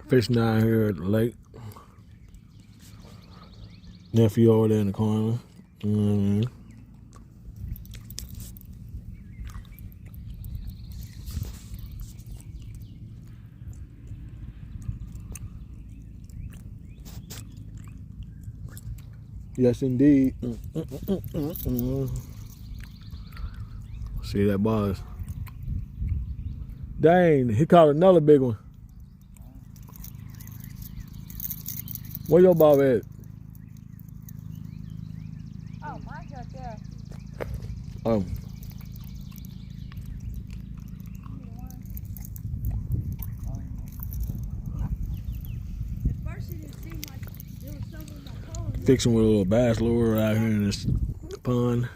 Fishing down here at the lake. Nephew over there in the corner. Yes, indeed. See that buzz? Dang, he caught another big one. Where your bob at? Oh, mine's right there. Oh. At first it didn't seem like there was something in my phone. Fixing with a little bass lure out here in this pond.